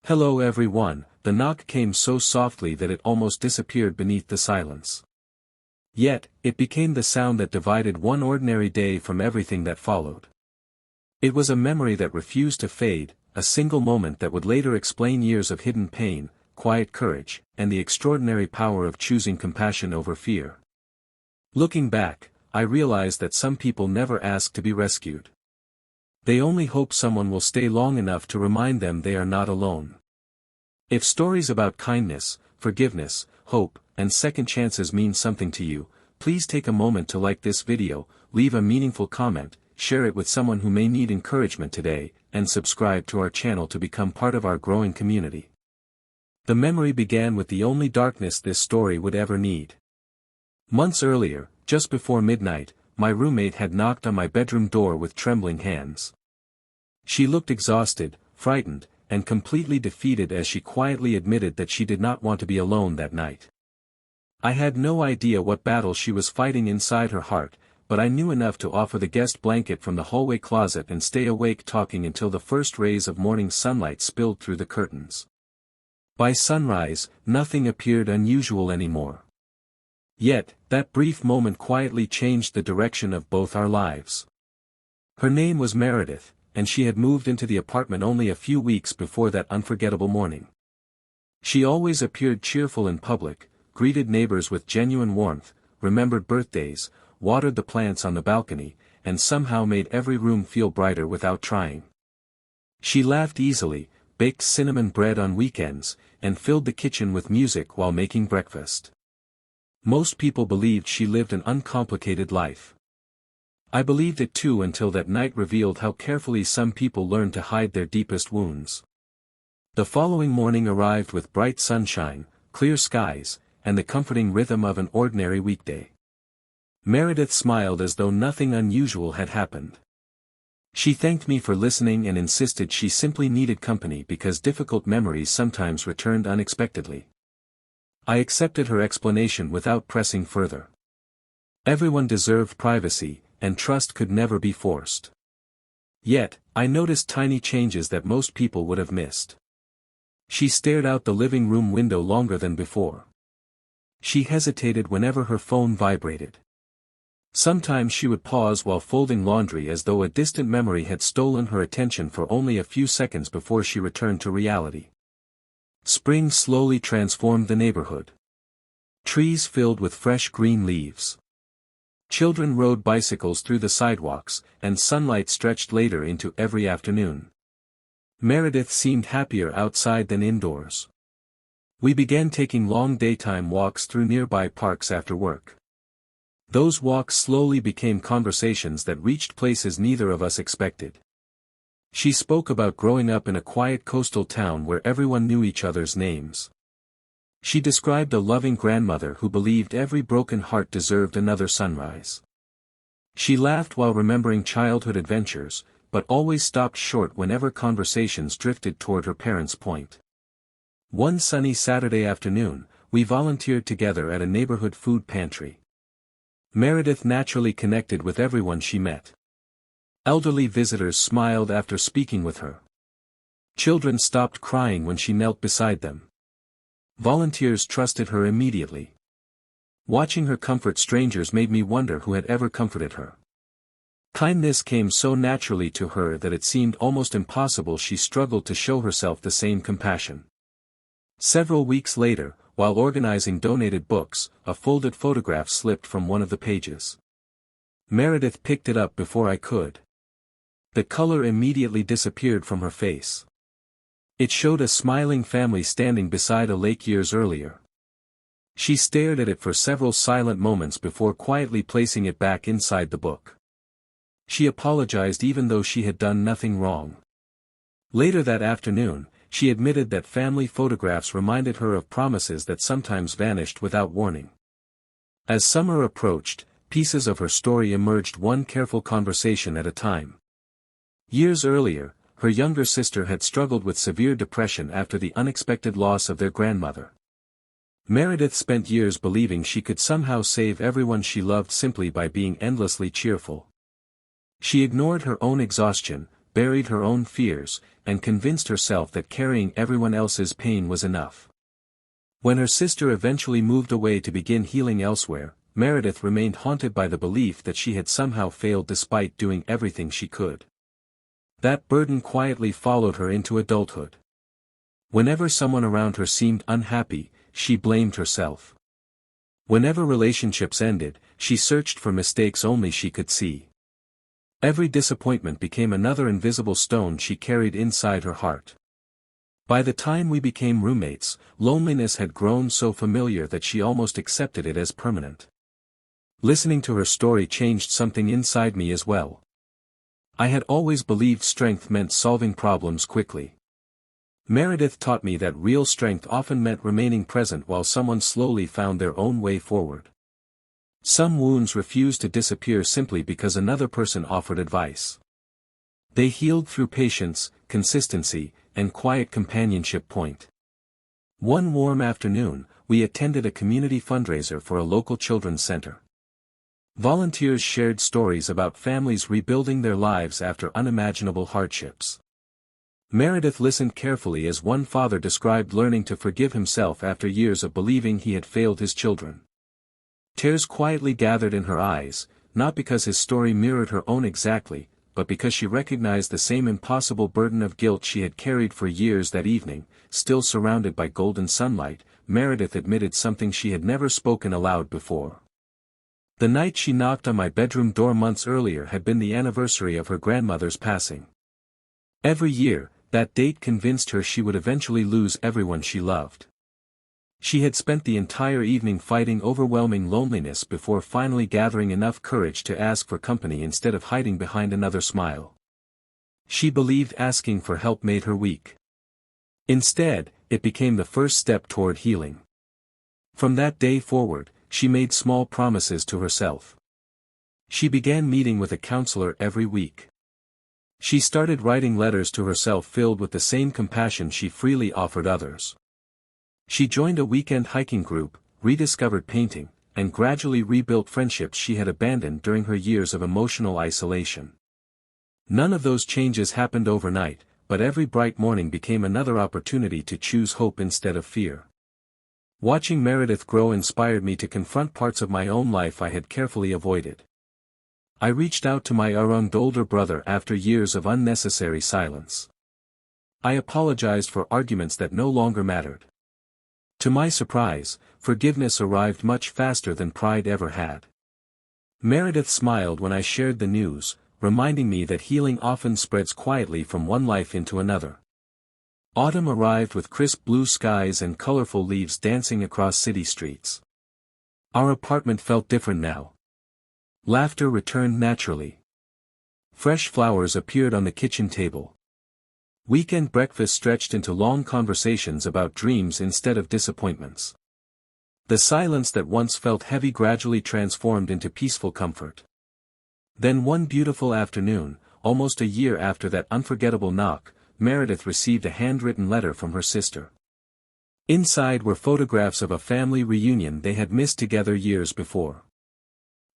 Hello everyone. The knock came so softly that it almost disappeared beneath the silence. Yet, it became the sound that divided one ordinary day from everything that followed. It was a memory that refused to fade, a single moment that would later explain years of hidden pain, quiet courage, and the extraordinary power of choosing compassion over fear. Looking back, I realized that some people never ask to be rescued. They only hope someone will stay long enough to remind them they are not alone. If stories about kindness, forgiveness, hope, and second chances mean something to you, please take a moment to like this video, leave a meaningful comment, share it with someone who may need encouragement today, and subscribe to our channel to become part of our growing community. The memory began with the only darkness this story would ever need. Months earlier, just before midnight, my roommate had knocked on my bedroom door with trembling hands. She looked exhausted, frightened, and completely defeated as she quietly admitted that she did not want to be alone that night. I had no idea what battle she was fighting inside her heart, but I knew enough to offer the guest blanket from the hallway closet and stay awake talking until the first rays of morning sunlight spilled through the curtains. By sunrise, nothing appeared unusual anymore. Yet, that brief moment quietly changed the direction of both our lives. Her name was Meredith, and she had moved into the apartment only a few weeks before that unforgettable morning. She always appeared cheerful in public, greeted neighbors with genuine warmth, remembered birthdays, watered the plants on the balcony, and somehow made every room feel brighter without trying. She laughed easily, baked cinnamon bread on weekends, and filled the kitchen with music while making breakfast. Most people believed she lived an uncomplicated life. I believed it too until that night revealed how carefully some people learn to hide their deepest wounds. The following morning arrived with bright sunshine, clear skies, and the comforting rhythm of an ordinary weekday. Meredith smiled as though nothing unusual had happened. She thanked me for listening and insisted she simply needed company because difficult memories sometimes returned unexpectedly. I accepted her explanation without pressing further. Everyone deserved privacy, and trust could never be forced. Yet, I noticed tiny changes that most people would have missed. She stared out the living room window longer than before. She hesitated whenever her phone vibrated. Sometimes she would pause while folding laundry as though a distant memory had stolen her attention for only a few seconds before she returned to reality. Spring slowly transformed the neighborhood. Trees filled with fresh green leaves. Children rode bicycles through the sidewalks, and sunlight stretched later into every afternoon. Meredith seemed happier outside than indoors. We began taking long daytime walks through nearby parks after work. Those walks slowly became conversations that reached places neither of us expected. She spoke about growing up in a quiet coastal town where everyone knew each other's names. She described a loving grandmother who believed every broken heart deserved another sunrise. She laughed while remembering childhood adventures, but always stopped short whenever conversations drifted toward her parents' point. One sunny Saturday afternoon, we volunteered together at a neighborhood food pantry. Meredith naturally connected with everyone she met. Elderly visitors smiled after speaking with her. Children stopped crying when she knelt beside them. Volunteers trusted her immediately. Watching her comfort strangers made me wonder who had ever comforted her. Kindness came so naturally to her that it seemed almost impossible she struggled to show herself the same compassion. Several weeks later, while organizing donated books, a folded photograph slipped from one of the pages. Meredith picked it up before I could. The color immediately disappeared from her face. It showed a smiling family standing beside a lake years earlier. She stared at it for several silent moments before quietly placing it back inside the book. She apologized even though she had done nothing wrong. Later that afternoon, she admitted that family photographs reminded her of promises that sometimes vanished without warning. As summer approached, pieces of her story emerged, one careful conversation at a time. Years earlier, her younger sister had struggled with severe depression after the unexpected loss of their grandmother. Meredith spent years believing she could somehow save everyone she loved simply by being endlessly cheerful. She ignored her own exhaustion, buried her own fears, and convinced herself that carrying everyone else's pain was enough. When her sister eventually moved away to begin healing elsewhere, Meredith remained haunted by the belief that she had somehow failed despite doing everything she could. That burden quietly followed her into adulthood. Whenever someone around her seemed unhappy, she blamed herself. Whenever relationships ended, she searched for mistakes only she could see. Every disappointment became another invisible stone she carried inside her heart. By the time we became roommates, loneliness had grown so familiar that she almost accepted it as permanent. Listening to her story changed something inside me as well. I had always believed strength meant solving problems quickly. Meredith taught me that real strength often meant remaining present while someone slowly found their own way forward. Some wounds refused to disappear simply because another person offered advice. They healed through patience, consistency, and quiet companionship. One warm afternoon, we attended a community fundraiser for a local children's center. Volunteers shared stories about families rebuilding their lives after unimaginable hardships. Meredith listened carefully as one father described learning to forgive himself after years of believing he had failed his children. Tears quietly gathered in her eyes, not because his story mirrored her own exactly, but because she recognized the same impossible burden of guilt she had carried for years. That evening, still surrounded by golden sunlight, Meredith admitted something she had never spoken aloud before. The night she knocked on my bedroom door months earlier had been the anniversary of her grandmother's passing. Every year, that date convinced her she would eventually lose everyone she loved. She had spent the entire evening fighting overwhelming loneliness before finally gathering enough courage to ask for company instead of hiding behind another smile. She believed asking for help made her weak. Instead, it became the first step toward healing. From that day forward, she made small promises to herself. She began meeting with a counselor every week. She started writing letters to herself filled with the same compassion she freely offered others. She joined a weekend hiking group, rediscovered painting, and gradually rebuilt friendships she had abandoned during her years of emotional isolation. None of those changes happened overnight, but every bright morning became another opportunity to choose hope instead of fear. Watching Meredith grow inspired me to confront parts of my own life I had carefully avoided. I reached out to my older brother after years of unnecessary silence. I apologized for arguments that no longer mattered. To my surprise, forgiveness arrived much faster than pride ever had. Meredith smiled when I shared the news, reminding me that healing often spreads quietly from one life into another. Autumn arrived with crisp blue skies and colorful leaves dancing across city streets. Our apartment felt different now. Laughter returned naturally. Fresh flowers appeared on the kitchen table. Weekend breakfast stretched into long conversations about dreams instead of disappointments. The silence that once felt heavy gradually transformed into peaceful comfort. Then one beautiful afternoon, almost a year after that unforgettable knock, Meredith received a handwritten letter from her sister. Inside were photographs of a family reunion they had missed together years before.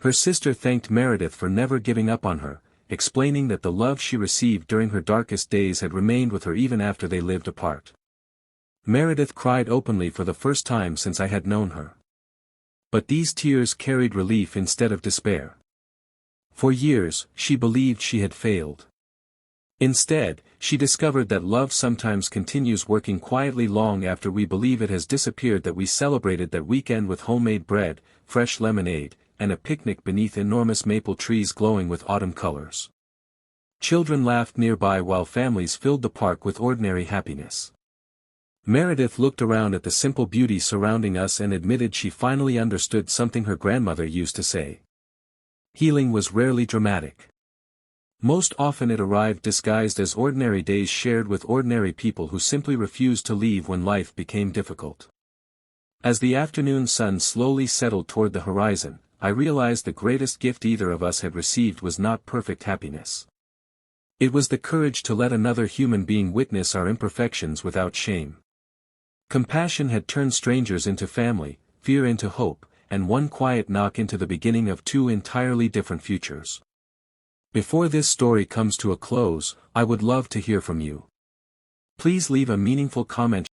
Her sister thanked Meredith for never giving up on her, explaining that the love she received during her darkest days had remained with her even after they lived apart. Meredith cried openly for the first time since I had known her. But these tears carried relief instead of despair. For years, she believed she had failed. Instead, she discovered that love sometimes continues working quietly long after we believe it has disappeared. That we celebrated that weekend with homemade bread, fresh lemonade, and a picnic beneath enormous maple trees glowing with autumn colors. Children laughed nearby while families filled the park with ordinary happiness. Meredith looked around at the simple beauty surrounding us and admitted she finally understood something her grandmother used to say. Healing was rarely dramatic. Most often it arrived disguised as ordinary days shared with ordinary people who simply refused to leave when life became difficult. As the afternoon sun slowly settled toward the horizon, I realized the greatest gift either of us had received was not perfect happiness. It was the courage to let another human being witness our imperfections without shame. Compassion had turned strangers into family, fear into hope, and one quiet knock into the beginning of two entirely different futures. Before this story comes to a close, I would love to hear from you. Please leave a meaningful comment